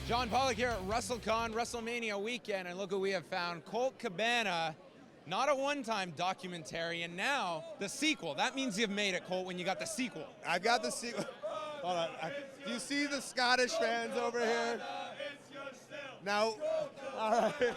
John Pollock here at WrestleCon, WrestleMania weekend, and look what we have found. Colt Cabana, not a one-time documentary, and now the sequel. That means you've made it, Colt, when you got the sequel. I've got the sequel. Hold on. Do you see the Scottish fans over here? Now, all right. Thank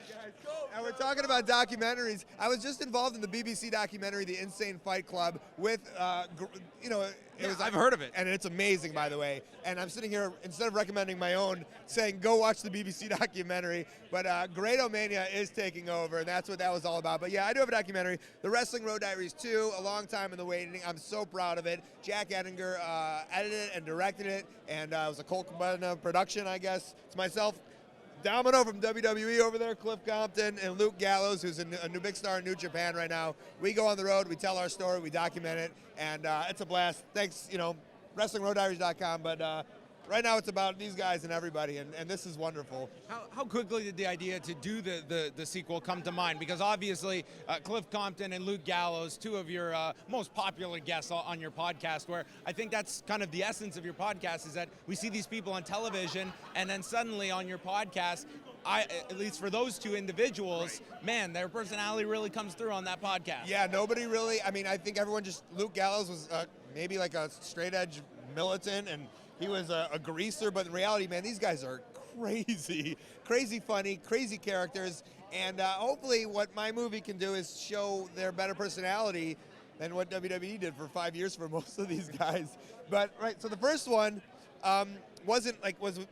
you, guys. And we're talking about documentaries. I was just involved in the BBC documentary, The Insane Fight Club, with, I've heard of it. And it's amazing, by the way. And I'm sitting here, instead of recommending my own, saying go watch the BBC documentary. But Greatomania is taking over, and that's what that was all about. But yeah, I do have a documentary, The Wrestling Road Diaries Too, a long time in the waiting. I'm so proud of it. Jack Ettinger edited it and directed it, and it was a Colt Cabana production, I guess. It's myself, Domino from WWE over there, Cliff Compton, and Luke Gallows, who's a new big star in New Japan right now. We go on the road, we tell our story, we document it, and it's a blast. Thanks, WrestlingRoadDiaries.com, but right now it's about these guys and everybody, and this is wonderful. How quickly did the idea to do the sequel come to mind? Because obviously Cliff Compton and Luke Gallows, two of your most popular guests on your podcast, where I think that's kind of the essence of your podcast, is that we see these people on television, and then suddenly on your podcast, at least for those two individuals, right, man, their personality really comes through on that podcast. Yeah, nobody really, I think everyone Luke Gallows was maybe like a straight edge militant, and he was a greaser, but in reality, man, these guys are crazy funny, crazy characters, and hopefully what my movie can do is show their better personality than what WWE did for 5 years for most of these guys. But, right, so the first one was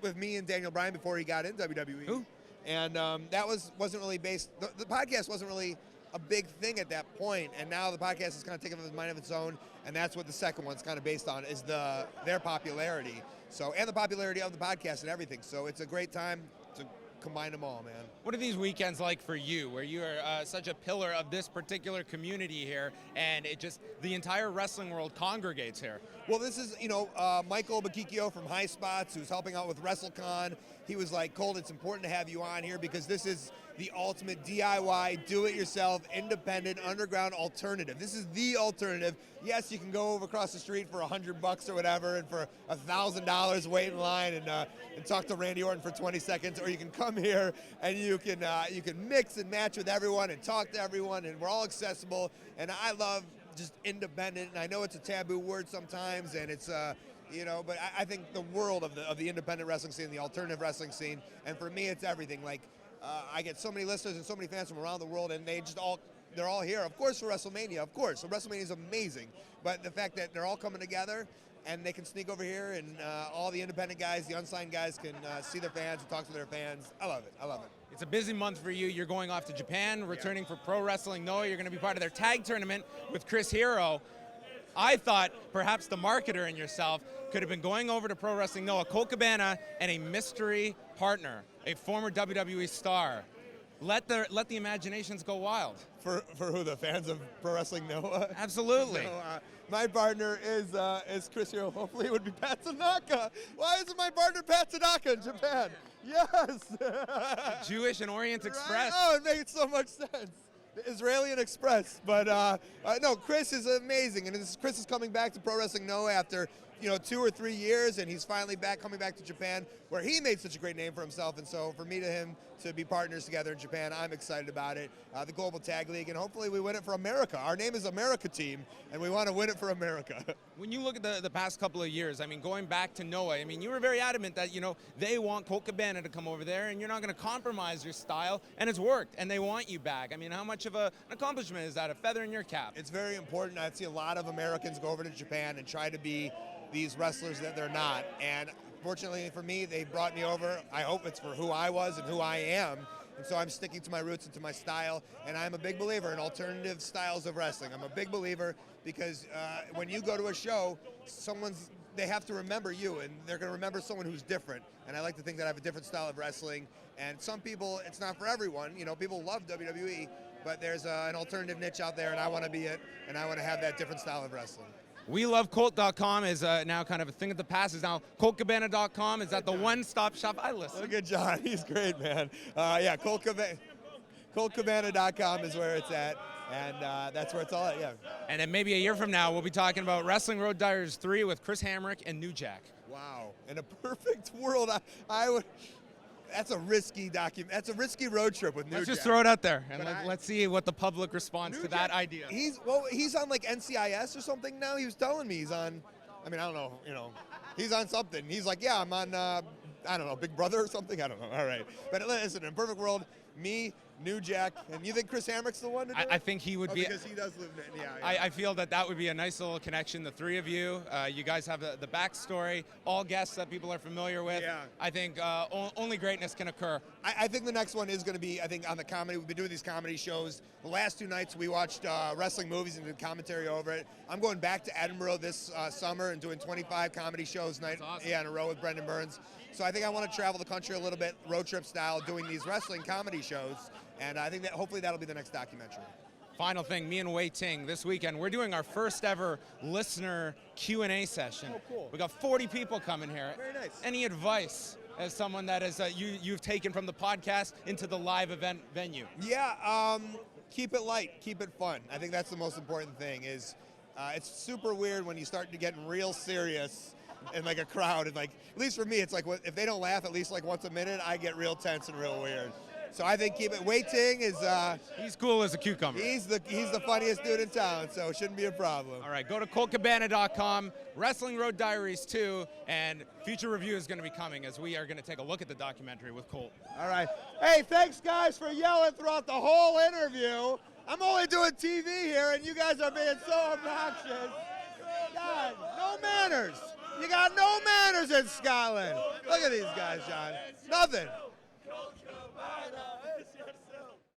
with me and Daniel Bryan before he got in WWE. Who? And that wasn't really based, the podcast wasn't really a big thing at that point, and now the podcast is kind of taking a mind of its own, and that's what the second one's kind of based on, is their popularity. So, and the popularity of the podcast and everything. So it's a great time to combine them all, man. What are these weekends like for you, where you are such a pillar of this particular community here, and the entire wrestling world congregates here? Well, this is, Michael Bakikio from High Spots, who's helping out with WrestleCon. He was like, Colt, it's important to have you on here because this is the ultimate DIY, do-it-yourself, independent, underground alternative. This is the alternative. Yes, you can go over across the street for $100 or whatever, and for $1,000 wait in line and talk to Randy Orton for 20 seconds, or you can come here and you can mix and match with everyone and talk to everyone, and we're all accessible. And I love just independent, and I know it's a taboo word sometimes, and it's but I think the world of the independent wrestling scene, the alternative wrestling scene, and for me it's everything. Like I get so many listeners and so many fans from around the world, and they're all here, of course, for WrestleMania, of course. So WrestleMania is amazing, but the fact that they're all coming together and they can sneak over here, and all the independent guys, the unsigned guys, can see their fans and talk to their fans. I love it. It's a busy month for you. You're going off to Japan, returning for Pro Wrestling Noah. You're going to be part of their tag tournament with Chris Hero. I thought perhaps the marketer in yourself could have been going over to Pro Wrestling Noah, Colt Cabana, and a mystery partner, a former WWE star. Let the imaginations go wild. For who, the fans of Pro Wrestling Noah? Absolutely. So, my partner is Chris Hero. Hopefully it would be Pat Tanaka. Why isn't my partner Pat Tanaka in Japan? Yes. Jewish and Orient Express. Right? Oh, it makes so much sense. The Israeli Express. But no, Chris is amazing, and Chris is coming back to Pro Wrestling Noah after 2 or 3 years, and he's finally coming back to Japan, where he made such a great name for himself. And so for me to him to be partners together in Japan, I'm excited about it. The Global Tag League, and hopefully we win it for America. Our name is America Team, and we want to win it for America. When you look at the past couple of years, going back to Noah, you were very adamant that, they want Colt Cabana to come over there, and you're not going to compromise your style, and it's worked, and they want you back. How much of an accomplishment is that, a feather in your cap? It's very important. I see a lot of Americans go over to Japan and try to be these wrestlers that they're not, and fortunately for me, they brought me over. I hope it's for who I was and who I am, and so I'm sticking to my roots and to my style, and I'm a big believer in alternative styles of wrestling. I'm a big believer because when you go to a show, they have to remember you, and they're going to remember someone who's different, and I like to think that I have a different style of wrestling, and some people, it's not for everyone. People love WWE, but there's an alternative niche out there, and I want to be it, and I want to have that different style of wrestling. WeLoveColt.com is now kind of a thing of the past. Is now ColtCabana.com. Is that the one-stop shop? I listen. Look at John. He's great, man. Colt Cabana. ColtCabana.com is where it's at, and that's where it's all at, yeah. And then maybe a year from now, we'll be talking about Wrestling Road Diaries 3 with Chris Hamrick and New Jack. Wow. In a perfect world, I would. That's a risky document. That's a risky road trip with New Let's Jack. just throw it out there, and But let's see what the public responds New to Jack, that idea. He's on like NCIS or something now. He was telling me he's on. I mean, I don't know. He's on something. He's like, yeah, I'm on. I don't know, Big Brother or something. I don't know. All right, but listen, in a perfect world, me, New Jack, and you think Chris Hamrick's the one to do it? I think he would be. Because he does live there. Yeah. I feel that would be a nice little connection. The three of you, you guys have the backstory, all guests that people are familiar with. Yeah. I think only greatness can occur. I think the next one is going to be, I think, on the comedy. We've been doing these comedy shows. The last 2 nights we watched wrestling movies and did commentary over it. I'm going back to Edinburgh this summer and doing 25 comedy shows Awesome. in a row with Brendan Burns. So I think I want to travel the country a little bit, road trip style, doing these wrestling comedy shows. And I think that hopefully that'll be the next documentary. Final thing, me and Wei Ting this weekend, we're doing our first ever listener Q&A session. Oh, cool. We got 40 people coming here. Very nice. Any advice as someone that is you've taken from the podcast into the live event venue? Yeah, keep it light, keep it fun. I think that's the most important thing. Is it's super weird when you start to get real serious in like a crowd, and like at least for me, it's like if they don't laugh at least like once a minute, I get real tense and real weird. So I think keep it. Wei Ting is He's cool as a cucumber. he's the funniest dude in town, so it shouldn't be a problem. All right, go to coltcabana.com, Wrestling Road Diaries Too, and future review is going to be coming as we are going to take a look at the documentary with Colt. All right. Hey, thanks guys for yelling throughout the whole interview. I'm only doing TV here, and you guys are being so obnoxious. God, no manners. You got no manners in Scotland. Look at these guys, John. Nothing. Colt Cabana.